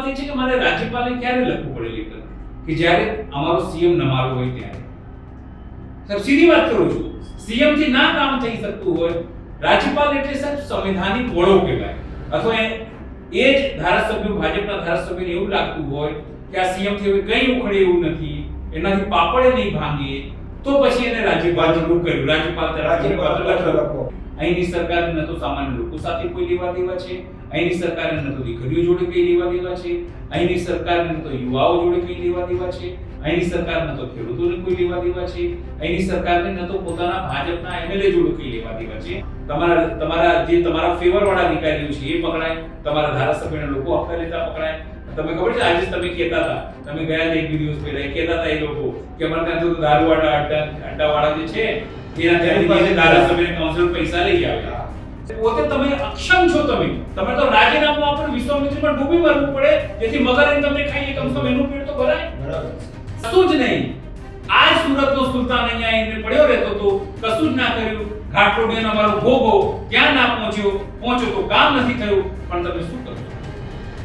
વાત એ છે કે મારે રાજ્યપાલને ક્યારે લખવું પડે લેટર કે જ્યારે અમારો સીએમ નમાલો હોય ત્યારે. સાહેબ સીધી વાત કરું છું, સીએમ થી ના કામ થઈ શકતું હોય, રાજ્યપાલ એટલે સાહેબ સંવૈધાનિક વડો કહેવાય. અથવા એ જ ધારાસભ્યો, ભાજપના ભાજપને એવું લાગતું હોય કે આ સીએમ થી હવે કંઈ ઉખડે એવું નથી, એનાથી પાપડે નહીં ભાંગે, તો પછી એને રાજ્યપાલ જેવું કર્યું, રાજ્યપાલ તરફ લખો. અહીંની સરકારને ન તો સામાન્ય લોકો સાથે કોઈ લેવા દેવા છે, અહીંની સરકારને ન તો દીકરીઓ જોડે કઈ લેવા દેવા છે, અહીંની સરકારને ન તો યુવાઓ જોડે કઈ લેવા દેવા છે, અહીંની સરકારને ન તો ખેડૂતોને કોઈ લેવા દેવા છે, અહીંની સરકારને ન તો પોતાના ભાજપના એમએલએ જોડે કઈ લેવા દેવા છે. તમારા ફેવર વાળા અધિકારીઓ છે એ પકડાય, તમારા ધારાસભ્યના લોકો હપ્તા લેતા પકડાય. તમે ખબર છે આજે તમે કહેતા હતા, તમે ગયા એક દિવસ પહેલા કહેતા હતા એ લોકો કે અમારે ત્યાં તો દારૂવાળા અડ્ડાવાળા જે છે એના ત્યાંથી ધારાસભ્યને કાઉન્સિલર પૈસા લઈ આવ્યા. પોતે તમે અક્ષમ છો, તમે તો રાજીનામું આપો, વિશ્વામિત્રીમાં ડૂબી મરવું પડે જેથી મગર તમને ખાઈએ, કમ સે કમ એનું પેટ તો ભરાય. બરાબર, કશું જ નહીં. આ સુરતનો સુલતાન અહીંયા એને પડ્યો રહેતો તો કશું જ ના કર્યું. ઘાટલોડિયાનો અમારો ભોગો ક્યાં ના પહોંચ્યો તો કામ નથી થયું. પણ તમે શું કરો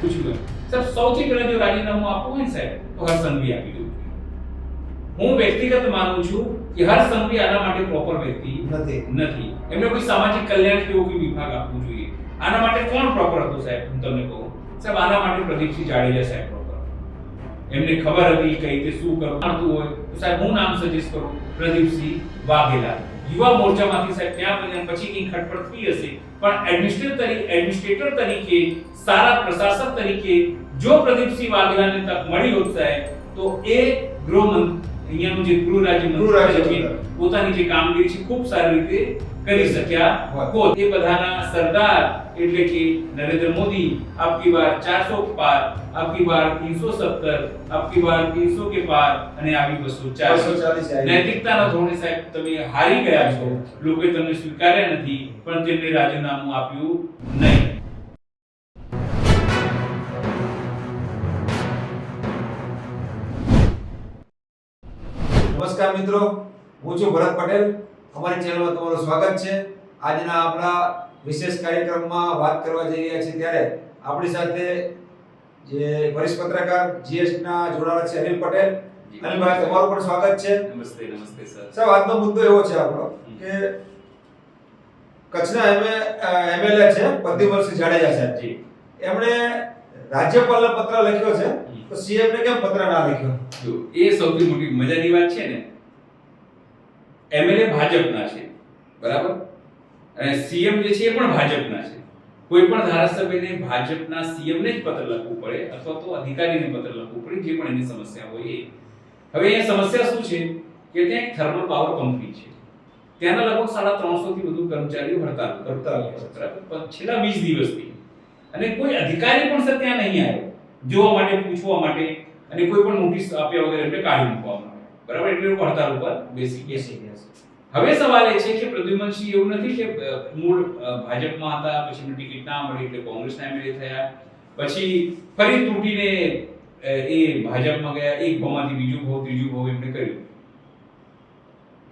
પૂછ્યું સાહેબ? સૌથી પહેલા જો રાજીનામું આપવું હોય સાહેબ તો હર્ષ સંઘવી આપી દઉં. હું વ્યક્તિગત માનું છું કે હર્ષ સંઘવી આના માટે પ્રોપર વ્યક્તિ નથી. એમને કોઈ સામાજિક કલ્યાણ કે કોઈ વિભાગ આપવું જોઈએ. આના માટે કોણ પ્રોપર હતું સાહેબ? હું તમને કહું સાહેબ, આના માટે પ્રદીપસિંહ જાડેજા સાહેબ પ્રોપર. એમને ખબર હતી કઈ રીતે શું કરવું હોય તો સાહેબ હું નામ સજેસ્ટ કરું, પ્રદીપસિંહ વાઘેલા. યુવા મોરચામાંથી સાહેબ ત્યાં પછી કઈ ખટપટ થઈ હશે, પણ એડમિનિસ્ટ્રેટર તરીકે, સારા પ્રશાસક તરીકે જો પ્રદીપસિંહ વાઘેલાને તક મળી હોત સાહેબ તો એ અહીંયાનું જે ગૃહ રાજ્યમંત્રી પોતાની જે કામગીરી છે ખૂબ સારી રીતે કરી શક્યા હોત. એ બધાના સરદાર એટલે કે નરેન્દ્ર મોદી આપકી બાર 400 પાર, આપકી બાર 370, આપકી બાર 300 કે પાર અને આવી 240. નૈતિકતાના ધોરણે સાહેબ તમે હારી ગયા છો. લોકોએ તમને સ્વીકાર્યા નથી, પણ તેમને રાજીનામું આપ્યું નહીં. નમસ્કાર મિત્રો, હું છું ભરત પટેલ. અમારી ચેનલમાં તમારું સ્વાગત છે. આજના આપણા વિશેષ કાર્યક્રમમાં વાત કરવા જઈ રહ્યા છીએ ત્યારે આપણી સાથે જે વરિષ્ઠ પત્રકાર જીએસના જોડાણા છે અનિલ પટેલ. અનિલભાઈ, તમારું પણ સ્વાગત છે. નમસ્તે સર. સાહેબ, આજનો મુદ્દો એવો છે આપણો કે કચ્છના એમએલએ છે પ્રદ્યુમનસિંહ જાડેજા સાહેબ જી, એમણે રાજ્યપાલને પત્ર લખ્યો છે, તો સીએમ ને કેમ પત્ર ના લખ્યો? જો એ સૌથી મોટી મજાની વાત છે ને, એમએલએ ભાજપના છે બરાબર, અને સીએમ જે છે એ પણ ભાજપના છે. કોઈ પણ ધારાસભ્યને ભાજપના સીએમને જ પત્ર લખવું પડે અથવા તો અધિકારીને પત્ર લખવું પડે, જે પણ એની સમસ્યા હોય એ. હવે અહીંયા સમસ્યા શું છે કે ત્યાં એક થર્મલ પાવર કંપની છે, ત્યાંના લગભગ 350 થી વધુ કર્મચારીઓ હડતાલ કરતા બરાબર છેલ્લા 20 દિવસથી, અને કોઈ અધિકારી પણ સર ત્યાં નહીં આવ્યો જોવા માટે, પૂછવા માટે, અને કોઈ પણ નોટિસ આપ્યા વગર એમને કાઢી મૂકવામાં આવે બરાબર. એટલે લોકો હડતાલ ઉપર બેસી ગયા. હવે સવાલ એ છે કે પ્રદ્યુમનસિંહ એવું નથી કે મૂળ ભાજપમાં હતા, પછી એમને ટિકિટ ના મળી એટલે કોંગ્રેસના એમએલએ થયા, પછી ફરી તૂટીને એ ભાજપમાં ગયા, એક ભાવમાંથી બીજું ભાવ, ત્રીજું ભાવ એમને કર્યું.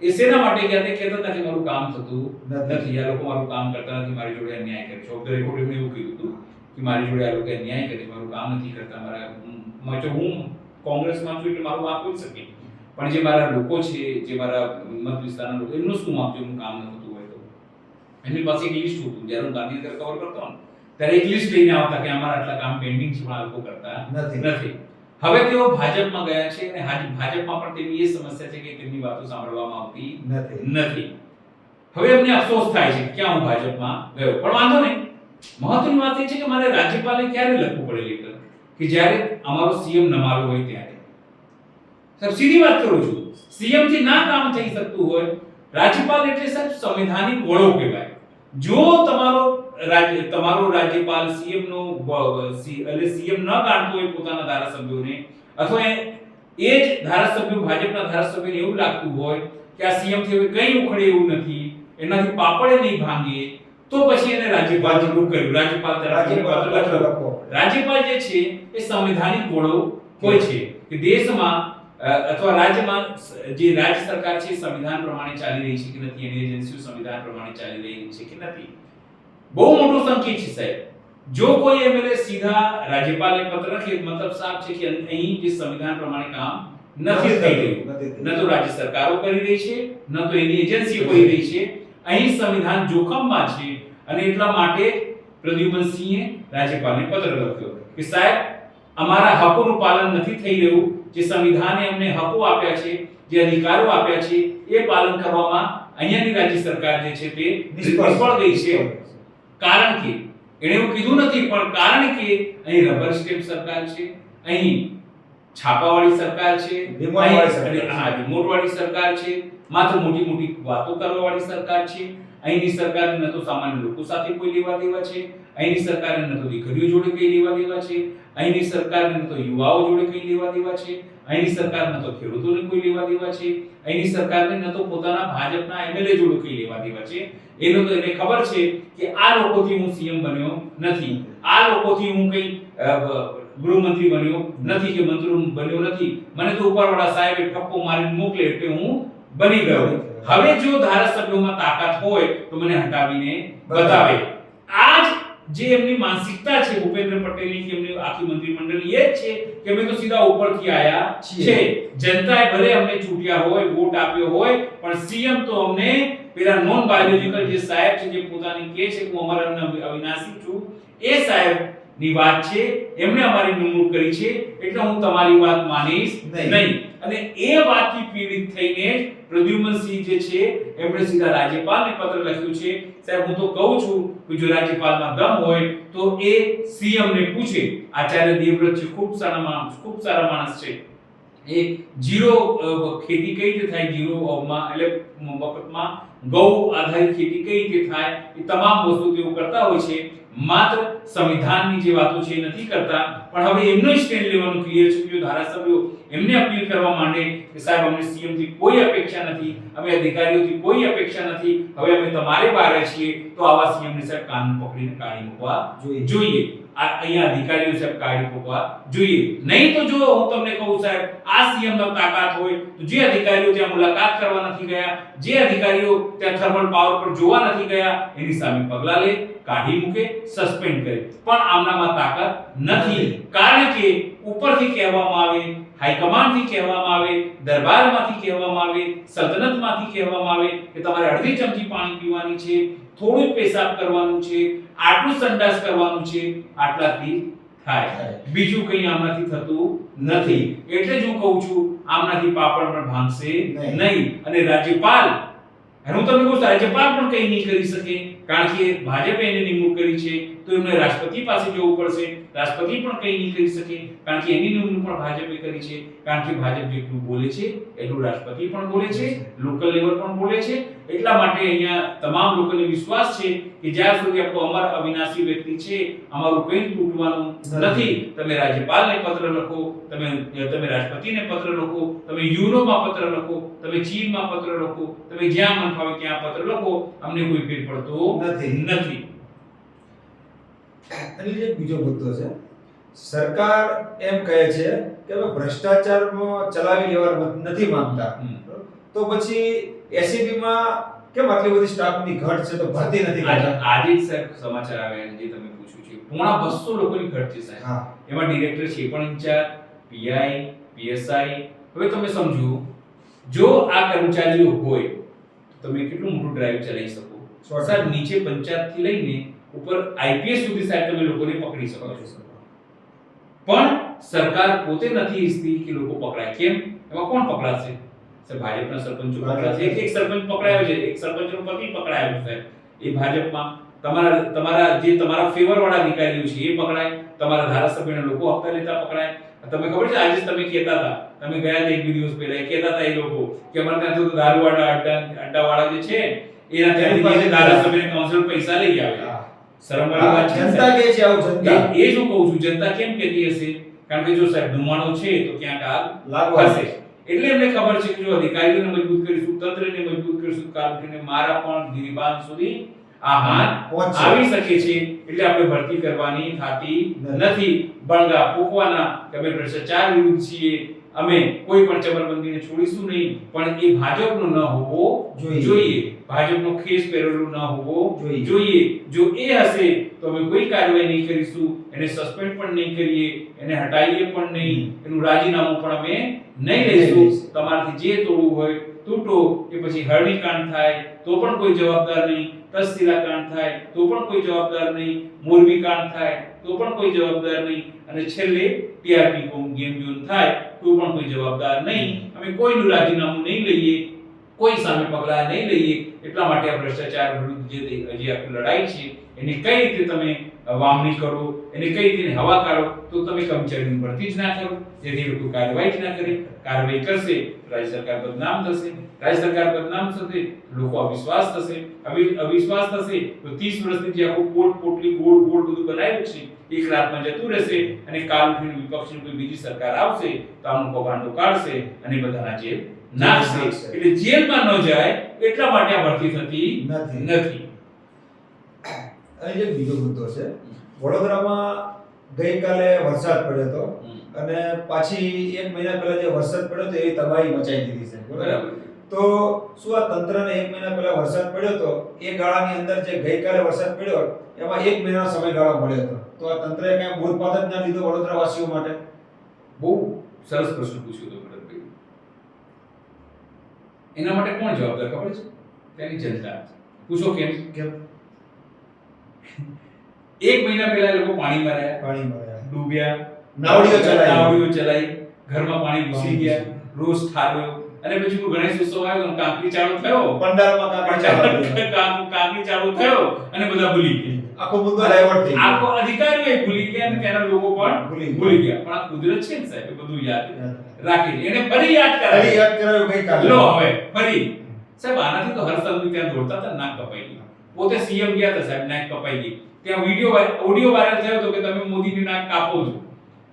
એ શેના માટે ગયા? તે કહેતા હતા કે મારું કામ થતું નથી, આ લોકો મારું કામ કરતા નથી, મારી જોડે અન્યાય કરે છે. ઓફ ધ રેકોર્ડ એમને એવું કીધું હતું કે મારી જોડે આ લોકો અન્યાય કરે, મારું કામ નથી કરતા, હું કોંગ્રેસમાં છું એટલે મારું વાંક હોઈ શકે, પણ જે મારા લોકો છે, જે મારા મત વિસ્તારના લોકો, એમનું શું વાંક? એમનું કામ ન થતું હોય તો એમની પાસે એક લિસ્ટ હતું. જ્યારે હું ગાંધીનગર કવર કરતો ને ત્યારે એક લિસ્ટ લઈને આવતા કે અમારા આટલા કામ પેન્ડિંગ છે, પણ આ લોકો કરતા નથી. હવે તેઓ ભાજપમાં ગયા છે અને ભાજપમાં પણ તેમની એ સમસ્યા છે કે તેમની વાતો સાંભળવામાં આવતી નથી. હવે એમને અફસોસ થાય છે કે ક્યાં હું ભાજપમાં ગયો. પણ વાંધો નહીં, મહત્વની વાત એ છે કે મારે રાજ્યપાલને ક્યારે લખવું પડે લેટર કે જ્યારે અમારો સીએમ નમાલો હોય ત્યારે. સાહેબ સીધી વાત કરું છું, સીએમ થી ના કામ થઈ શકતું હોય, રાજ્યપાલ એટલે સાહેબ સંવૈધાનિક વડો કહેવાય. જો તમારો રાજ્યપાલ સીએમ નો એટલે સીએમ ન કાઢતો હોય પોતાના ધારાસભ્યોને, અથવા એ જ ધારાસભ્યો, ભાજપના ભાજપને એવું લાગતું હોય કે આ સીએમ થી હવે કંઈ ઉખડે એવું નથી, એનાથી પાપડે નહીં ભાંગે, તો પછી એને રાજ્યપાલ જેવું કર્યું, રાજ્યપાલ તરફ લખો. રાજ્યપાલ જે છે એ સંવૈધાનિક વડો હોય છે કે દેશમાં અથવા રાજ્યમાં જે રાજ્ય સરકાર છે સંવિધાન પ્રમાણે ચાલી રહી છે કે નથી, એની એજન્સીઓ સંવિધાન પ્રમાણે ચાલી રહી છે કે નથી. બહુ મોટો સંકેત છે સાહેબ. જો કોઈ એમએલએ સીધા રાજ્યપાલને પત્ર લખે મતલબ સાફ છે કે અહીં જે સંવિધાન પ્રમાણે કામ નથી થઈ રહ્યું, ન તો રાજ્ય સરકારો કરી રહી છે, ન તો એની એજન્સીઓ કરી રહી છે. અહીં સંવિધાન જોખમમાં છે અને એટલા માટે પ્રદ્યુમનસિંહે રાજ્યપાલને પત્ર લખ્યો કે સાહેબ અમારા હકોનું પાલન નથી થઈ રહ્યું, જે સંવિધાને અમને હકો આપ્યા છે, જે અધિકારો આપ્યા છે એ પાલન કરવામાં અહીંયાની રાજ્ય સરકાર જે છે તે નિષ્ફળ ગઈ છે. કારણ કે એણે એવું કીધું નથી પણ કારણ કે અહીં રબર સ્ટેમ્પ સરકાર છે, અહીં છાપાવાળી સરકાર છે, રિમોટવાળી સરકાર છે, માત્ર મોટી મોટી વાતો કરવાવાળી સરકાર છે. અહીંની સરકારને ન તો સામાન્ય લોકો સાથે કોઈ લેવા દેવા છે, અહીંની સરકારને ન તો દીકરીઓ જોડે કઈ લેવા દેવા છે, અહીંની સરકારને ન તો યુવાઓ જોડે કઈ લેવા દેવા છે, અહીંની સરકાર ન તો ખેડૂતોને કોઈ લેવા દેવા છે, અહીંની સરકારને ન તો પોતાના ભાજપના એમએલએ જોડે કઈ લેવા દેવા છે. એનો તો એને ખબર છે કે આ લોકોથી હું સીએમ બન્યો નથી, આ લોકોથી હું કઈ ગૃહમંત્રી બન્યો નથી કે મંત્રી બન્યો નથી, મને તો ઉપરવાળા સાહેબે ઠપકો મારીને મોકલે એટલે હું બની ગયો. હવે જો ધારાસભ્યોમાં તાકાત હોય તો મને હટાવીને બતાવે. આજ જે એમની માનસિકતા છે ભૂપેન્દ્ર પટેલની કે એમની આખી મંત્રીમંડળની એ જ છે કે અમે તો સીધા ઉપરથી આયા છે. જનતાએ ભલે અમને ચૂંટ્યા હોય, વોટ આપ્યો હોય, પણ સીએમ તો અમને પેલા નોન બાયોલોજિકલ જે સાહેબ છે જે પોતાની કહે છે કે હું અમારા અવિનાશી છું એ સાહેબ ની વાત છે, એમણે અમારી નિમણૂક કરી છે એટલે હું તમારી વાત માનીશ નહીં. અને એ વાતથી પીડિત થઈને પ્રદ્યુમનસિંહ જે છે એમણે સીધા રાજ્યપાલને પત્ર લખ્યું છે. સાહેબ હું તો કહું છું કે જો રાજ્યપાલમાં દમ હોય તો એ સીએમ ને પૂછે. આચાર્ય દેવવ્રત છે, ખૂબ સારા માણસ છે. એ જીરો ખેતી કઈ રીતે થાય, જીરો માં એટલે મફતમાં ગૌ આધારિત ખેતી કઈ રીતે થાય, એ તમામ વસ્તુ તેઓ કરતા હોય છે. માત્ર સંવિધાનની જે વાતો છે એ નથી કરતા. પણ હવે એમનો સ્ટેન્ડ લેવાનું ક્લિયર છે કે જો ધારાસભ્યો એમને અપીલ કરવા માંડે કે સાહેબ અમને સીએમ થી કોઈ અપેક્ષા નથી, અમે અધિકારીઓથી કોઈ અપેક્ષા નથી, હવે અમે તમારે બારે છીએ, તો આવા સીએમ ને સાહેબ કાન પકડીને કાઢી મૂકવા જોઈએ. અહીંયા અધિકારીઓ સાહેબ કાઢી મૂકવા જોઈએ. નહીં તો જો હું તમને કહું સાહેબ આ સીએમ નો તાકાત હોય તો જે અધિકારીઓ ત્યાં મુલાકાત કરવા નથી ગયા, જે અધિકારીઓ ત્યાં થર્મલ પાવર પર જોવા નથી ગયા, એની સામે પગલા લે, કાઢી મૂકે, સસ્પેન્ડ કરે. પણ આમનામાં તાકાત નથી. કારણ કે ઉપરથી કહેવામાં આવે, હાઈકમાન્ડથી કહેવામાં આવે, દરબારમાંથી કહેવામાં આવે, સલ્તનતમાંથી કહેવામાં આવે કે તમારે અડધી ચમચી પાણી પીવાની છે, થોડું પેશાબ કરવાનું છે, આટલું સંડાસ કરવાનું છે, આટલાથી થાય, બીજું કંઈ આમનાથી થતું નથી. એટલે જ હું કહું છું આમનાથી પાપડ પણ ભાંગશે નહીં. અને રાજ્યપાલ, હું તમને કહું રાજ્યપાલ પણ કંઈ નહીં કરી શકે કારણ કે ભાજપે એને નિમણૂક કરી છે, તો એમને રાષ્ટ્રપતિ પાસે જવું પડશે. રાષ્ટ્રપતિ પણ કંઈ નહીં કરી શકે કારણ કે એની નિમણૂક પણ ભાજપે કરી છે. કારણ કે ભાજપ જેટલું બોલે છે એટલું રાષ્ટ્રપતિ પણ બોલે છે, લોકલ લેવલ પણ બોલે છે. એટલા માટે અહીંયા તમામ લોકોને વિશ્વાસ છે કે જ્યાં સુધી આપણો અમર અવિનાશી વ્યક્તિ છે, અમારું કંઈ તૂટવાનું નથી. તમે રાજ્યપાલને પત્ર લખો, તમે રાષ્ટ્રપતિને પત્ર લખો, તમે યુરોમાં પત્ર લખો, તમે ચીનમાં પત્ર લખો, તમે જ્યાં મન ફાવે ત્યાં પત્ર લખો, અમને કોઈ ફેર પડતો નથી. અને જે બીજો મુદ્દો છે, સરકાર એમ કહે છે કે અમે ભ્રષ્ટાચારમાં ચલાવી લેવા નથી માંગતા, તો પછી એસીબી માં કેમ આટલી બધી સ્ટાફની ઘટ છે તો ભરતી નથી કરતા? આજે જ સાહેબ સમાચાર આવ્યા છે જે તમે પૂછ્યું છે, પોણા 200 લોકોની ઘટ છે સાહેબ. એમાં ડિરેક્ટર છે પણ ઇન્ચાર્જ, પીઆઈ, પીએસઆઈ. હવે તમે સમજો, જો આ કર્મચારીઓ હોય તો તમે કેટલું મોટું ડ્રાઈવ ચલાવી શકો સાહેબ. નીચે પંચાયત થી લઈને ઉપર આઈપીએસ સુધી સાહેબ તમે લોકોને પકડી શકો છો. પણ સરકાર પોતે નથી ઈચ્છતી કે લોકો પકડાય. કેમ? એમાં કોણ પકડાશે? ભાજપના સરપંચો પકડાશે. એક સરપંચ પકડાયો છે, એક સરપંચનો પતિ પકડાયો છે સાહેબ. એ ભાજપમાં તમારા ફેવર વાળા અધિકારીઓ છે એ પકડાય, તમારા ધારાસભ્યના લોકો હપ્તા લેતા પકડાય. તમે ખબર છે આજે તમે કહેતા હતા, તમે ગયા હતા એક બે દિવસ પહેલા, કહેતા હતા એ લોકો કે અમારે ત્યાં તો દારૂવાળા અડ્ડાવાળા જે છે એના ત્યાંથી ધારાસભ્યને કાઉન્સિલર પૈસા લઈ આવે. શરમવાળી વાત છે. જનતા કહે છે આવું. જનતા એ જ હું કહું છું, જનતા કેમ કહેતી હશે? કારણ કે જો સાહેબ ધુમાડો છે તો ક્યાંક આગ લાગશે. એટલે એમને ખબર છે કે જો અધિકારીઓને મજબૂત કરીશું, તંત્રને મજબૂત કરીશું, કારણકે મારા પણ ગિરિબાન સુધી આ હાથ આવી શકે છે. એટલે આપણે ભરતી કરવાની થતી નથી. બળગા ફૂંકવાના કે અમે ભ્રષ્ટાચાર વિરુદ્ધ છીએ, અમે કોઈ પણ ચમરબંધીને છોડીશું નહીં, પણ એ ભાજપનો ન હોવો જોઈએ, ભાજપનો ખેસ પહેરેલો ન હોવો જોઈએ. જો એ હશે તો અમે કોઈ કાર્યવાહી નહીં કરીશું, એને સસ્પેન્ડ પણ નહીં કરીએ, એને હટાવીએ પણ નહીં, એનું રાજીનામું પણ અમે નહીં લઈશું. તમારાથી જે તોડવું હોય તૂટો, એ પછી હરણી કાંડ થાય તો પણ કોઈ જવાબદાર નહીં, તક્ષશિલા કાંડ થાય તો પણ કોઈ જવાબદાર નહીં, મોરબી કાંડ થાય તો પણ કોઈ જવાબદાર નહીં, અને છેલ્લે ટીઆરપી કોમ ગેમ ઝોન થાય તો પણ કોઈ જવાબદાર નહીં. અમે કોઈનું રાજીનામું નહીં લઈએ, કોઈ સામે પગલાં નહીં લઈએ. એટલા માટે આ ભ્રષ્ટાચાર વિરુદ્ધ જે હજી આખી લડાઈ છે એને કઈ રીતે તમે વાવણી કરો, એને કઈ રીતે હવા કાઢો, તો તમે કર્મચારીની ભરતી જ ના કરો, જેથી લોકો કાર્યવાહી જ ના કરે. કાર્યવાહી કરશે રાજ્ય સરકાર બદનામ થશે, રાજ્ય સરકાર બદનામ થશે, લોકો અવિશ્વાસ થશે, અવિશ્વાસ થશે તો 30 વર્ષથી જે આખું કોટ પોટલી ગોળ ગોળ બધું બનાવ્યું છે એક રાતમાં જતું રહેશે, અને કાલ ઉઠીને વિપક્ષની કોઈ બીજી સરકાર આવશે તો આમનું કૌભાંડો કાઢશે અને બધાના જેલ નાખશે. એટલે જેલમાં ન જાય એટલા માટે આ ભરતી થતી નથી. અને જે બીજો મુદ્દો છે, વડોદરામાં ગઈકાલે વરસાદ પડ્યો હતો અને પાછી 1 મહિના પહેલા જે વરસાદ પડ્યો હતો એ તબાહી મચાવી દીધી છે, બરાબર? તો શું આ તંત્રને 1 મહિના પહેલા વરસાદ પડ્યો હતો એ ગાળાની અંદર જે ગઈકાલે વરસાદ પડ્યો એમાં 1 મહિનાનો સમયગાળો મળ્યો હતો, તો આ તંત્રએ કઈ બોધપાઠ જ ના લીધો વડોદરા વાસીઓ માટે? બહુ સરસ પ્રશ્ન પૂછ્યો તો ભરતભાઈ. એના માટે કોણ જવાબદાર ખબર છે? તેની જનતા. પૂછો કેમ? 1 મહિના પહેલા લોકો પાણીમાં રહ્યા, ડૂબ્યા, નાવડીઓ ચલાઈ, ઘરમાં પાણી ઘૂસી ગયા, રોજ ઠાર્યો, અને પછી ગણેશ ઉત્સવ આવ્યો, કાંકરી ચાલુ થયો, પંડાલમાં કાંકરી ચાલુ થયો અને બધા ભૂલી ગયા. આખો મુદ્દો ડાયવર્ટ થઈ ગયો, આખો અધિકારીઓ ભૂલી ગયા અને તેના લોકો પણ ભૂલી ગયા. પણ આ કુદરત છે ને સાહેબ, એ બધું યાદ રાખી એને ફરી યાદ કરાવ્યું ગઈકાલે. લો હવે ફરી સાહેબ, આનાથી તો હર્ષદ ત્યાં દોડતા હતા, નાક કપાઈ ગઈ. પોતે સીએમ ગયા હતા સાહેબ, નાક કપાઈ ગઈ. ત્યાં ઓડિયો વાયરલ થયો તો કે તમે મોદીની નાક કાપો છો.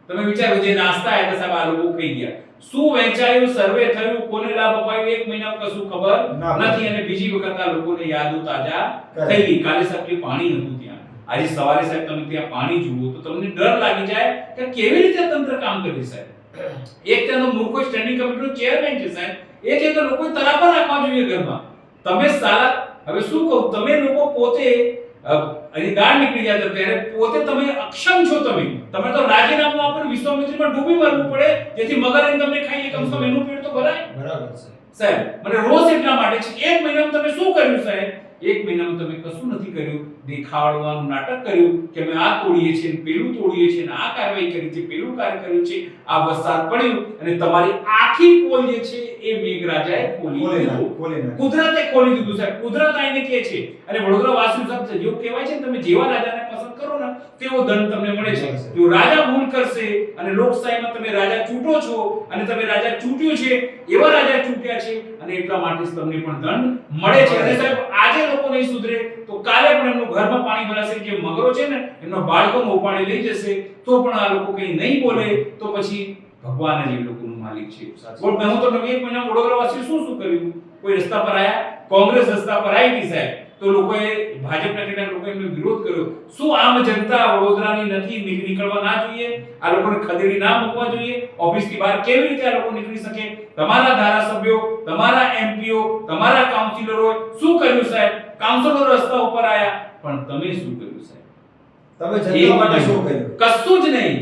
તમે વિચારો, જે નાસ્તા આવ્યા સાહેબ આ લોકો ખાઈ ગયા. શું વહેંચાયું, સર્વે થયું, કોને લાભ અપાયો 1 મહિનામાં કશું ખબર નથી. અને બીજી વખત આ લોકોને યાદો તાજા થઈ ગઈ. કાલે સાહેબ પાણી નહોતું ત્યાં, આજે સવારે સાહેબ તમે ત્યાં પાણી જુઓ તો તમને ડર લાગી જાય કે કેવી રીતે તંત્ર કામ કરે સાહેબ. એક ત્યાંનો મૂર્ખો સ્ટેન્ડિંગ કમિટીનો ચેરમેન છે સાહેબ, એ છે તો લોકોએ તરાપા રાખવા જોઈએ ઘરમાં. તમે સારા, હવે શું કહું, તમે લોકો પોતે અહીં ગાળ નીકળી જાય ત્યારે પોતે તમે અક્ષમ છો. તમે તો રાજીનામું આપીને વિશ્વામિત્રીમાં ડૂબી મરવું પડે, જેથી મગર તમને ખાઈએ, કમ સે કમ એનું પેટ તો ભરાય. બરાબર છે સાહેબ. મને રોજ એટલા માટે છે 1 મહિનામાં તમે શું કર્યું સાહેબ? 1 મહિનામાં તમે કશું નથી કર્યું. દેખાડવાનું નાટક કર્યું કે અમે આ તોડીએ છીએ, પેલું તોડીએ છીએ, આ કાર્યવાહી કરી છે, પેલું કાર્ય કર્યું છે. આ વરસાદ પડ્યું અને તમારી આખી પોલ જે છે એ મેઘરાજાએ ખોલી દીધું, કુદરતે ખોલી દીધું સાહેબ. કુદરત આઈને કે છે, અને વડોદરા વાસીઓ સાહેબ જેવું કહેવાય છે, તમે જેવા રાજાને પસંદ કરો ને તેવો દંડ તમને મળે છે. જો રાજા ભૂલ કરશે અને લોકશાહીમાં તમે રાજા ચૂંટો છો અને તમે રાજા ચૂંટ્યો છે, એવા રાજા ચૂંટ્યા છે, અને એટલા માટે તમને પણ દંડ મળે છે. અને સાહેબ આજે લોકો નહીં સુધરે તો કાલે પણ એમનું ઘરમાં પાણી ભરાશે. જે મગરો છે ને એમના બાળકોને ઉપાડી લઈ જશે તો પણ આ લોકો કંઈ નહીં બોલે તો પછી ભગવાન જ એ લોકોનું માલિક છે. બોલ, હું તો 1 મહિના વડોદરા વાસીઓ શું કર્યું? કોઈ રસ્તા પર આયા? કોંગ્રેસ રસ્તા પર આવી હતી સાહેબ, તો લોકોએ ભાજપના કેટલાક લોકોએ એમનો વિરોધ કર્યો. શું આમ જનતા વડોદરાની નથી નીકળવા ના જોઈએ? આ લોકોને ખદેડી ના મૂકવા જોઈએ? ઓફિસની બહાર કેવી રીતે આ લોકો નીકળી શકે? તમારા ધારાસભ્યો, તમારા એમપીઓ, તમારા કાઉન્સિલરો શું કર્યું સાહેબ? કાઉન્સિલરો રસ્તા ઉપર આયા, પણ તમે શું કર્યું સાહેબ? તમે જનતા માટે શું કર્યું? કશું જ નહીં.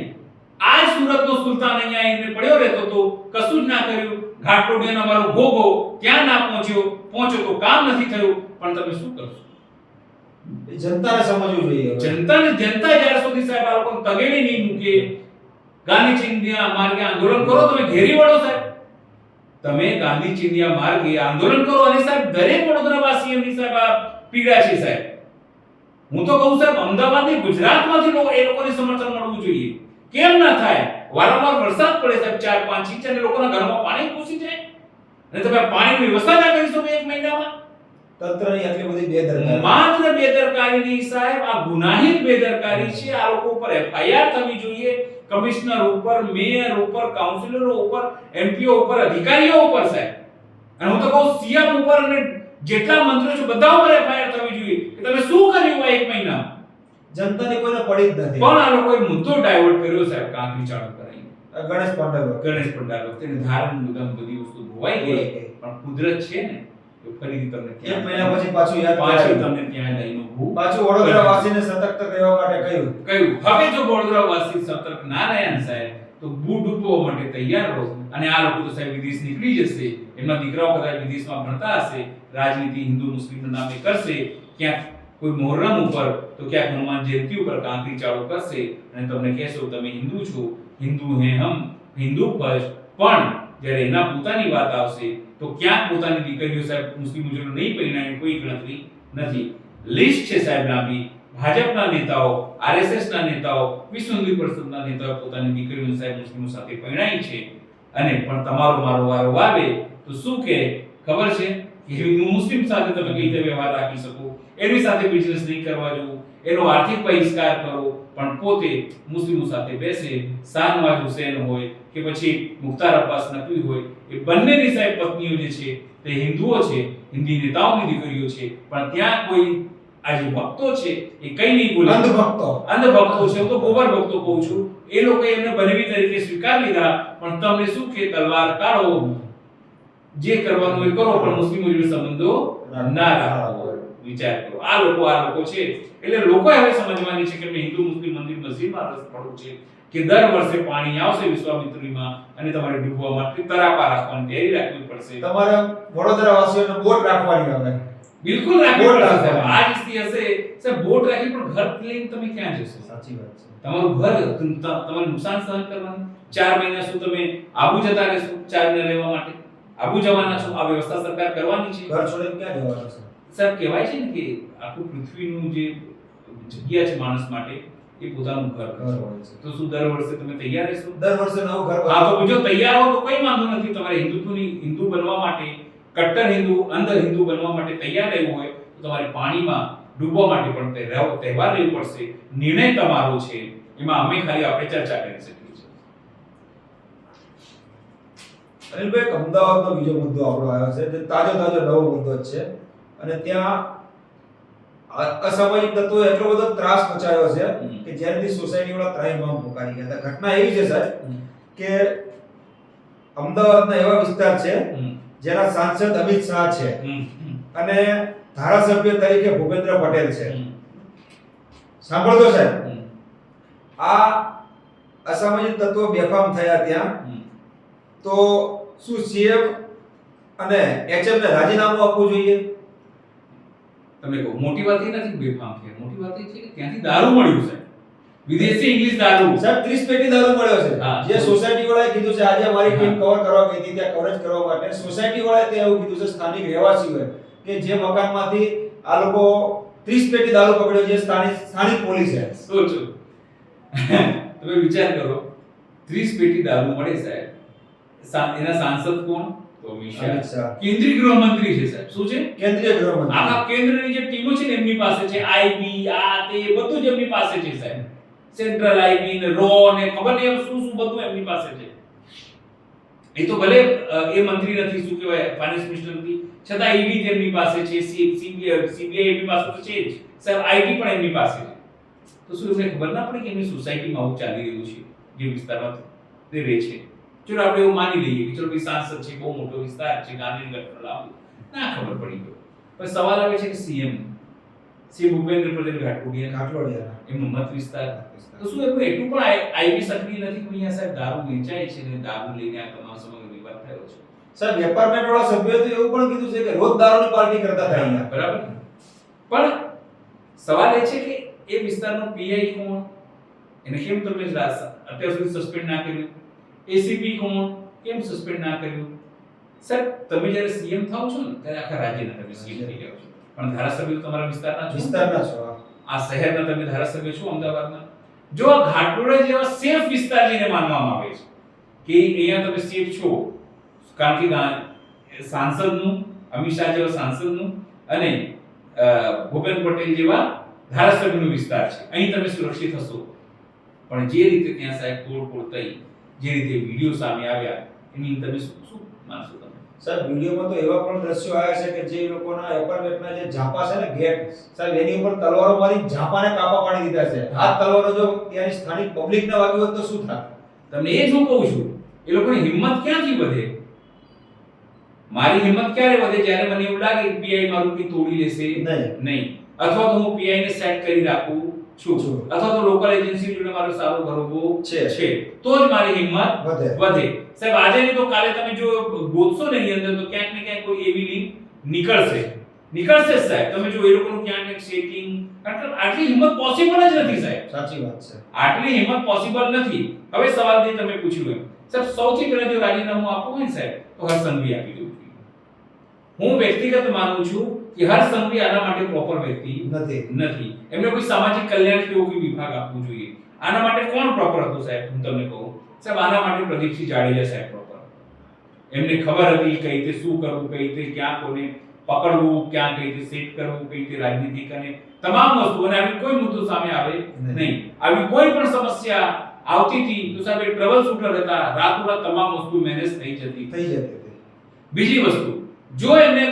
આજ સુરતનો સુલતાન અહીંયા આવીને પડ્યો રહેતો તો કશું જ ના કર્યું. ઘાટલોડિયાનો અમારો ભોગો ત્યાં ના પહોંચ્યો તો કામ નથી થયું, પણ તમે શું કરશો? જનતાને સમજવું જોઈએ. જનતા જ્યાર સુધી સાહેબ આ લોકોને તગેડી નહીં મૂકે, ગાંધી ચિંધ્યા માર્ગે આંદોલન કરો, તમે ઘેરી વળો સાહેબ. તમે ગાંધી ચિંધ્યા માર્ગે આંદોલન કરો, અને સાહેબ દરેક વડોદરાવાસીઓની સાહેબ આ પીડા છે સાહેબ. હું તો કહું સાહેબ, અમદાવાદની ગુજરાતમાંથી એ લોકોને સમર્થન મળવું જોઈએ. કેમ ના થાય? વારંવાર વરસાદ પડે સાહેબ, 4-5 ઇંચ, અને લોકોના ઘરમાં પાણી ઘૂસી જાય, અને તમે પાણીની વ્યવસ્થા ના કરી શકો 1 મહિનામાં. તંત્રની આટલી બધી બેદરકારી, માત્ર બેદરકારી નહીં સાહેબ, આ ગુનાહિત બેદરકારી છે. આ લોકો ઉપર એફઆઈઆર થવી જોઈએ, કમિશનર ઉપર, મેયર ઉપર, કાઉન્સિલરો ઉપર, એમપીઓ ઉપર, અધિકારીઓ ઉપર સાહેબ. અને હું તો કહું સીએમ ઉપર અને જેટલા મંત્રીઓ છે બધા ઉપર એફઆઈઆર થવી જોઈએ કે તમે શું કર્યું 1 મહિના. જનતાને કોઈને પડી જ નથી. પણ આ લોકોએ મુદ્દો ડાયવર્ટ કર્યો સાહેબ, કાંકરી ચાલુ કરાવી. ગણેશ પંડાલ ગણેશ પંડાલ વખતે ને ધારણ બધી વસ્તુ ધોવાઈ ગઈ, પણ કુદરત છે ને એ ફરીથી તમને એક મહિના પછી પાછું યાદ પાછું કરાવ્યું. તમને ત્યાં લઈને ઊભું પાછું વડોદરા વાસીને સતર્ક રહેવા માટે કહ્યું. હવે જો વડોદરા વાસી સતર્ક ના રહ્યા ને સાહેબ તો બૂટ ડૂબવા માટે તૈયાર રહો. અને આ લોકો તો સાહેબ વિદેશ નીકળી જશે, એમના દીકરાઓ કદાચ વિદેશમાં ભણતા હશે, રાજનીતિ હિન્દુ મુસ્લિમના નામે કરશે, ક્યાંક કોઈ મોહરમ ઉપર તો ક્યાંક હનુમાન જયંતિ ઉપર કાંકરી ચાળો કરશે અને તમને કહેશો તમે હિન્દુ છો, હિન્દુ હે હમ, હિન્દુ ફર્સ્ટ. પણ જ્યારે એના પોતાની વાત આવશે તો ક્યાંક પોતાની દીકરીઓ સાહેબ મુસ્લિમ મુજબ નહીં પરિણામે કોઈ ગણતરી નથી. લિસ્ટ છે સાહેબ લાંબી. ભાજપના નેતાઓ, આરએસએસના નેતાઓ, વિશ્વ હિન્દુ પરિષદના નેતાઓ પોતાની દીકરીઓને સાહેબ મુસ્લિમો સાથે પરણાઈ છે. અને પણ તમારો મારો વારો આવે તો શું કે ખબર છે કે મુસ્લિમ સાથે તમે કઈ રીતે વ્યવહાર રાખી શકો, એની સાથે બિઝનેસ નહીં કરવા જવું, એનો આર્થિક બહિષ્કાર કરો, પણ પોતે મુસ્લિમો સાથે બેસે. શાહનવાજ હુસેન હોય કે પછી મુખ્તાર અબ્બાસ નકવી હોય, એ બંનેની સાહેબ પત્નીઓ જે છે તે હિન્દુઓ છે, હિન્દી નેતાઓની દીકરીઓ છે, પણ ત્યાં કોઈ આ જે ભક્તો છે એ કઈ નહીં બોલે. અંધભક્તો છે, હું તો ગોબર ભક્તો કહું છું. એ લોકો એમને બનેવી તરીકે સ્વીકાર લીધા, પણ તમને શું કે તલવાર કાઢો, જે કરવાનું એ કરો, પણ મુસ્લિમો જોડે સંબંધો ના રાખો. વિચાર કરો, આ લોકો છે. એટલે લોકો હવે સમજવાની છે કે મેં હિન્દુ મુસ્લિમ મંદિર મસ્જિદમાં રસ પડવું છે કે દર વર્ષે પાણી આવશે વિશ્વામિત્રીમાં અને તમારે ડૂબવા માટે તરાપા રાખવાની તૈયારી રાખવી પડશે. તમારે વડોદરા વાસીઓને બોટ રાખવાની હવે બિલકુલ રાખવી પડશે. આ જ સ્થિતિ હશે સાહેબ, બોટ રાખી પણ ઘર લઈને તમે ક્યાં જશો? સાચી વાત છે. તમારું ઘર તમારે નુકસાન સહન કરવાનું. 4 મહિના સુધી તમે આબુ જતા રહેશો 4 મહિના રહેવા માટે, આબુ જવાના છો. આ વ્યવસ્થા સરકાર કરવાની છે. ઘર છોડીને ક્યાં જવાનું છે? સર કહેવાય છે ને કે આખું પૃથ્વીનું જે જગ્યા છે માણસ માટે એ પોતાનું ઘર હોય છે. તો શું દર વર્ષે તમે તૈયાર રહેશો? દર વર્ષે નવું ઘર હા, તો જો તૈયાર હો તો કોઈ વાંધો નથી. તમારે હિન્દુ બનવા માટે, કટ્ટર હિન્દુ, અંધ હિન્દુ બનવા માટે તૈયાર રહેવું હોય તો તમારે પાણીમાં ડૂબવા માટે પણ તહેવાર રહેવું પડશે. નિર્ણય તમારો છે, એમાં અમે ખાલી આપણે ચર્ચા કરી શકીએ છીએ. અનિલભાઈ, અમદાવાદનો બીજો મુદ્દો આપણો આવ્યો છે, જે તાજો નવો મુદ્દો જ છે. અને ત્યાં અસામાજિક તત્વોએ એટલો બધો ત્રાસ મચાવ્યો છે કે જ્યારથી સોસાયટી વાળા ત્રાહિમામ પોકારી ગયા હતા. ઘટના એવી છે સાહેબ કે અમદાવાદના એવા વિસ્તાર છે જેના સાંસદ અમિત શાહ છે અને ધારાસભ્ય તરીકે ભૂપેન્દ્ર પટેલ છે. સાંભળજો સાહેબ, આ અસામાજિક તત્વો બેફામ થયા ત્યાં તો શું સીએમ અને એચએમ ને રાજીનામું આપવું જોઈએ? તમે કહો મોટી વાત એ નથી બેફામ થયા, મોટી વાત એ છે કે ત્યાંથી દારૂ મળ્યું છે, વિદેશી ઇંગ્લિશ દારૂ. સાહેબ 30 પેટી દારૂ મળ્યો છે. જે સોસાયટી વાળાએ કીધું છે, આજે અમારી ટીમ કવર કરવા ગઈ હતી ત્યાં કવરેજ કરવા માટે, સોસાયટી વાળાએ તે એવું કીધું છે સ્થાનિક રહેવાસીઓએ કે જે મકાનમાંથી આ લોકો 30 પેટી દારૂ પકડ્યો છે સ્થાનિક પોલીસે. સોચો, તમે વિચાર કરો, 30 પેટી દારૂ મળે સાહેબ. એના સાંસદ કોણ? તો અમિત શાહ. કેન્દ્રીય ગૃહમંત્રી છે સાહેબ. શું છે? કેન્દ્રીય ગૃહમંત્રી. આખા કેન્દ્રની જે ટીમો છે ને એમની પાસે છે, આઈબી આ તે બધું જ એમની પાસે છે સાહેબ. સેન્ટ્રલ આઈબી ને રો ને ખબર નહીં શું બધું એમની પાસે છે. એ તો ભલે એ મંત્રી નથી, શું કહેવાય, ફાઇનાન્સ મિનિસ્ટર નથી, છતાં ઈડી એમની પાસે છે, સીબીઆઈ એમની પાસે તો છે જ સાહેબ, આઈટી પણ એમની પાસે છે. તો શું એમને ખબર ના પડે કે એમની સોસાયટીમાં આવું ચાલી રહ્યું છે, જે વિસ્તારમાં તે રહે છે? ચલો આપણે એવું માની લઈએ કે ચલો ભાઈ સાંસદ છે, બહુ મોટો વિસ્તાર છે, ગાંધીનગર લાવું, ના ખબર પડી ગયો. પણ સવાલ આવે છે કે સીએમ ભૂપેન્દ્ર પટેલ ઘાટલોડિયા એમનો મત વિસ્તાર, તો શું એમનું એટલું પણ આઈબી સક્રિય નથી કે અહીંયા સાહેબ દારૂ વેચાય છે ને દારૂ લઈને આ તમામ સમગ્ર વિવાદ થયો છે? સાહેબ એપાર્ટમેન્ટ વાળા સભ્યોએ તો એવું પણ કીધું છે કે રોજ દારૂની પાર્ટી કરતા હતા અહીંયા. બરાબર. પણ સવાલ એ છે કે એ વિસ્તારનો પીઆઈ કોણ? એને કેમ તમે અત્યાર સુધી સસ્પેન્ડ ના કર્યું? એસીપી કોણ? કેમ સસ્પેન્ડ ના કર્યું? સર, તમે જ્યારે સીએમ થાઓ છો ને ત્યારે આખા રાજ્યના તમે સીએમ થઈ જાવ છો, પણ ધારાસભ્ય તમારા વિસ્તારના છો. આ શહેરના તમે ધારાસભ્ય છો અમદાવાદના. જો આ ઘાટલોડિયા જેવા સેફ વિસ્તાર જેને માનવામાં આવે છે કે અહીંયા તમે સેફ છો, કારણ કે સાંસદનું, અમિત શાહ જેવા સાંસદનું અને ભૂપેન્દ્ર પટેલ જેવા ધારાસભ્યનો વિસ્તાર છે, અહીં તમે સુરક્ષિત હશો. પણ જે રીતે ત્યાં સાહેબ તોડફોડ થઈ, જે રીતે વિડીયો સામે આવ્યા, એની તમે શું માનશો તમે? સાહેબ વિડીયોમાં તો એવા પણ દ્રશ્યો આવ્યા છે કે જે લોકોના એપાર્ટમેન્ટના જે ઝાપા છે ને ગેટ સાહેબ, એની ઉપર તલવારો મારી ઝાપાને કાપા પાડી દીધા છે. આ તલવારો જો ત્યાંની સ્થાનિક પબ્લિકને વાગી હોત તો શું થાત? તમને એ જ હું કહું છું, એ લોકોની હિંમત ક્યાંથી વધે? મારી હિંમત ક્યારે વધે? જ્યારે મને એવું લાગે કે પીઆઈ મારું કે તોડી લેશે નહીં, અથવા તો હું પીઆઈ ને સેટ કરી રાખું છું, અથવા તો લોકલ એજન્સી જોડે મારો સારો ભરોસો છે, તો જ મારી હિંમત વધે. સાહેબ આજે નહીં તો કાલે તમે જો ગોતશો ને એની અંદર તો ક્યાંક ને ક્યાંક કોઈ એવી લિંક નીકળશે જ સાહેબ. તમે જો એ લોકોનું ક્યાંક ને સેટિંગ, આટલી હિંમત પોસિબલ જ નથી સાહેબ. સાચી વાત છે, આટલી હિંમત પોસિબલ નથી. હવે સવાલ જે તમે પૂછ્યું એમ સાહેબ, સૌથી પહેલા જો રાજીનામું આપવું હોય ને સાહેબ તો હર્ષ સંઘવી આપી દેવું જોઈએ. હું વ્યક્તિગત માનું છું કે હર્ષ સંઘવી આના માટે પ્રોપર વ્યક્તિ નથી. એમને કોઈ સામાજિક કલ્યાણ કે કોઈ વિભાગ આપવું જોઈએ. આના માટે કોણ પ્રોપર હતું સાહેબ? હું તમને કહું સાહેબ, આના માટે પ્રદીપસિંહ જાડેજા સાહેબ પ્રોપર. એમને ખબર હતી કઈ રીતે શું કરવું, કઈ રીતે ક્યાં કોને પકડવું, ક્યાં કઈ રીતે સેટ કરવું, કઈ રીતે રાજનીતિક અને તમામ વસ્તુ. અને આવી કોઈ મુદ્દો સામે આવે નહીં. આવી કોઈ પણ સમસ્યા આવતી હતી તો સાહેબ ટ્રબલ શૂટર હતા, રાતોરાત તમામ વસ્તુ મેનેજ થઈ જતી. બીજી વસ્તુ, જો એમને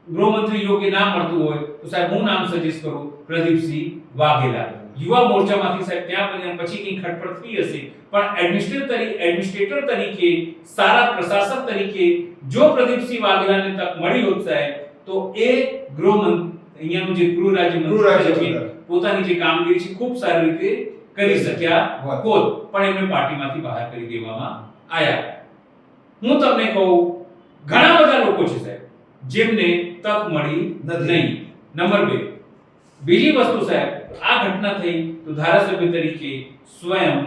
ગૃહમંત્રી યોગ્ય નામ મળતું હોય તો સાહેબ હું નામ સજેસ્ટ કરું પ્રદીપસિંહ વાઘેલા. યુવા મોરચામાંથી સાહેબ ત્યાં બન્યા પછી કઈ ખટપટ થઈ હશે, પણ એડમિનિસ્ટ્રેટર તરીકે, સારા પ્રશાસક તરીકે જો પ્રદીપસિંહ વાઘેલાને તક મળી હોત સાહેબ તો એ અહીંયાનું જે ગૃહ રાજ્યમંત્રી પોતાની જે કામગીરી છે ખૂબ સારી રીતે કરી શક્યા હોત, પણ એમને પાર્ટીમાંથી બહાર કરી દેવામાં આવ્યા. હું તમને કહું ઘણા બધા લોકો છે સાહેબ જેમને તક મળી નહીં. નંબર 2, બીજી વસ્તુ સાહેબ, આ ઘટના થઈ તો ધારાસભ્ય તરીકે સ્વયં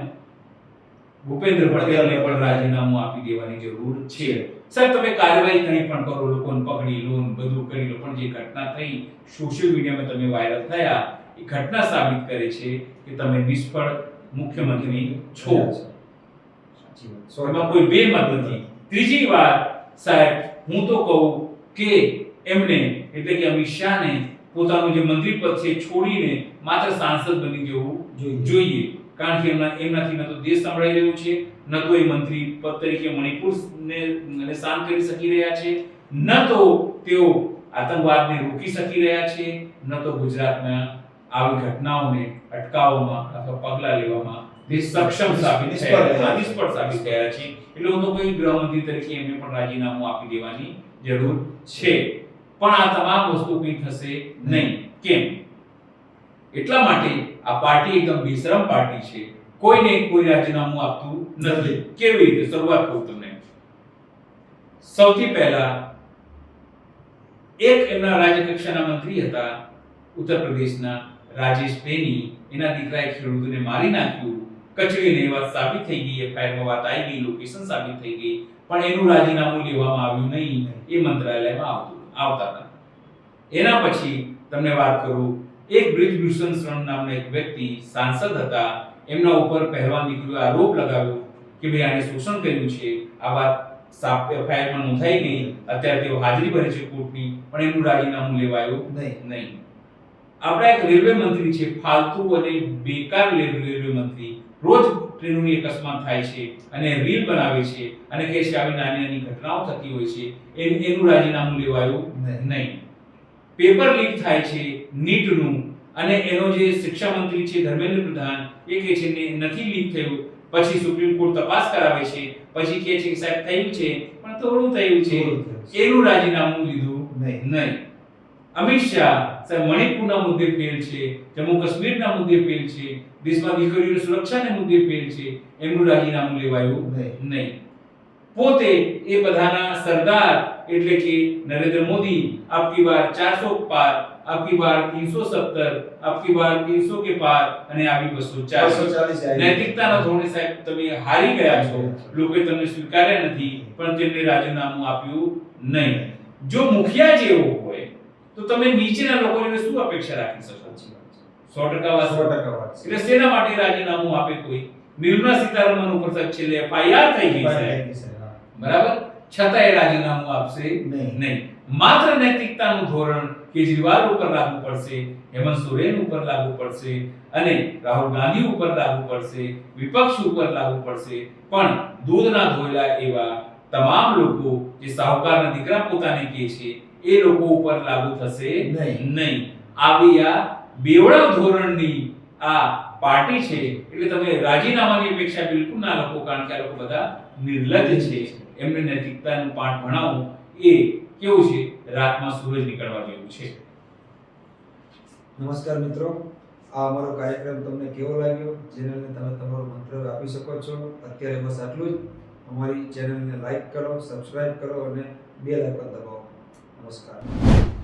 ભૂપેન્દ્ર પટેલને પણ રાજીનામું આપી દેવાની જરૂર છે. સાહેબ તમે કાર્યવાહી કંઈ પણ કરો, લોકોને પકડી લો, બધું કરી લો, પણ જે ઘટના થઈ સોશિયલ મીડિયામાં તમે વાયરલ થયા, એ ઘટના સાબિત કરે છે કે તમે નિષ્ફળ મુખ્યમંત્રી છો. એમાં કોઈ બે મત નથી. ત્રીજી વાત સાહેબ, હું તો કહું કે એમને એટલે કે અમિત શાહને પોતાનું જે મંત્રી પદ છે છોડીને માત્ર સાંસદ બની જવું જોઈએ. કારણ કે એમનાથી ન તો દેશ સંભળાઈ રહ્યો છે, ન તો એ મંત્રી પદ તરીકે મણિપુરને શાંત કરી શકી રહ્યા છે, ન તો તેઓ આતંકવાદને રોકી શકી રહ્યા છે, ન તો ગુજરાતમાં આવી ઘટનાઓને અટકાવવામાં અથવા પગલાં લેવામાં દેશ સક્ષમ નિષ્ફળ સાબિત થયા છે. એટલે હું તો કોઈ ગૃહમંત્રી તરીકે એમને પણ રાજીનામું આપી દેવાની જરૂર છે. પણ આ તમામ વસ્તુ કંઈ થશે નહીં. કેમ? એટલા માટે આ પાર્ટી એકદમ બેશરમ પાર્ટી છે. કોઈને કોઈ રાજીનામું આપતું નથી. કેવી રીતે? શરૂઆત કરું તમને. સૌથી પહેલા એક એમના રાજ્ય કક્ષાના મંત્રી હતા ઉત્તર પ્રદેશના રાજેશ બેની, એના દીકરાએ ખેડૂતોને મારી નાખ્યું, કચડીને એ વાત સાબિત થઈ ગઈ, એફઆઈઆરમાં વાત આવી ગઈ, લોકેશન સાબિત થઈ ગઈ, પણ એનું રાજીનામું લેવામાં આવ્યું નહીં. એ મંત્રાલયમાં આવતા હતા. એના પછી તમને વાત કરું, એક બ્રિજભૂષણ શરણ નામના એક વ્યક્તિ સાંસદ હતા, એમના ઉપર પહેલવાન દીકરીએ આરોપ લગાવ્યો કે ભાઈ આને શોષણ કર્યું છે. આ વાત એફઆઈઆરમાં નોંધાઈ ગઈ, અત્યારે તેઓ હાજરી ભરે છે કોર્ટની, પણ એનું રાજીનામું લેવાયું નહીં. આપણા એક રેલવે મંત્રી છે, ફાલતુ અને બેકાર રેલવે મંત્રી, રોજ ટ્રેનોની અકસ્માત થાય છે અને રીલ બનાવે છે અને કહે છે આવી નાની નાની ઘટનાઓ થતી હોય છે, એનું રાજીનામું લેવાયું નહીં. પેપર લીક થાય છે નીટનું, અને એનો જે શિક્ષા મંત્રી છે ધર્મેન્દ્ર પ્રધાન, એ કહે છે ને નથી લીક થયું. પછી સુપ્રીમ કોર્ટ તપાસ કરાવે છે, પછી કહે છે કે સાહેબ થયું છે પણ થોડું થયું છે, એનું રાજીનામું લીધું નહીં. અમિત શાહ સાહેબ મણિપુરના મુદ્દે ફેલ છે, જમ્મુ કાશ્મીરના મુદ્દે ફેલ છે, દેશમાં દીકરીઓની સુરક્ષાને મુદ્દે ફેલ છે, એમનું રાજીનામું લેવાયું નહીં. પોતે એ બધાના સરદાર એટલે કે નરેન્દ્ર મોદી આપકી બાર 400 પાર, આપકી બાર 370, આપકી બાર 300 કે પાર અને આવી 240. નૈતિકતાના ધોરણે સાહેબ તમે હારી ગયા છો. લોકોએ તમને સ્વીકાર્યા નથી, પણ તેમને રાજીનામું આપ્યું નહીં. જો મુખિયા જેવો હોય તો તમે નીચેના લોકોને શું અપેક્ષા રાખી શકો? 100% વાત. એટલે શેના માટે રાજીનામું આપે કોઈ? નિર્મલા સીતારમણ ઉપર છેલ્લે એફઆઈઆર થઈ ગઈ છે, બરાબર, છતાં એ રાજીનામું આપશે નહીં. માત્ર નૈતિકતાનું ધોરણ કેજરીવાલ ઉપર લાગુ પડશે, હેમંત સોરેન ઉપર લાગુ પડશે અને રાહુલ ગાંધી ઉપર લાગુ પડશે, વિપક્ષ ઉપર લાગુ પડશે, પણ દૂધના ધોયેલા એવા તમામ લોકો જે સાહુકારના દીકરા પોતાને કહે છે એ લોકો ઉપર લાગુ થશે નહીં. આવી આ બેવડા ધોરણની આ પાર્ટી છે એટલે તમે રાજીનામાની અપેક્ષા બિલકુલ ના લખો, કારણ કે આ લોકો બધા નિર્લજ્જ છે. એમને નૈતિકતાનું પાઠ ભણાવવું એ કેવું છે, રાતમાં સૂરજ નીકળવા જેવું છે. નમસ્કાર મિત્રો, આ અમારો કાર્યક્રમ તમને કેવો લાગ્યો? ચેનલને તમે તમારું મંતવ્ય આપી શકો છો. અત્યારે બસ આટલું જ. અમારી ચેનલને લાઈક કરો, સબસ્ક્રાઇબ કરો અને બેલ આઇકન દબાવો. નમસ્કાર.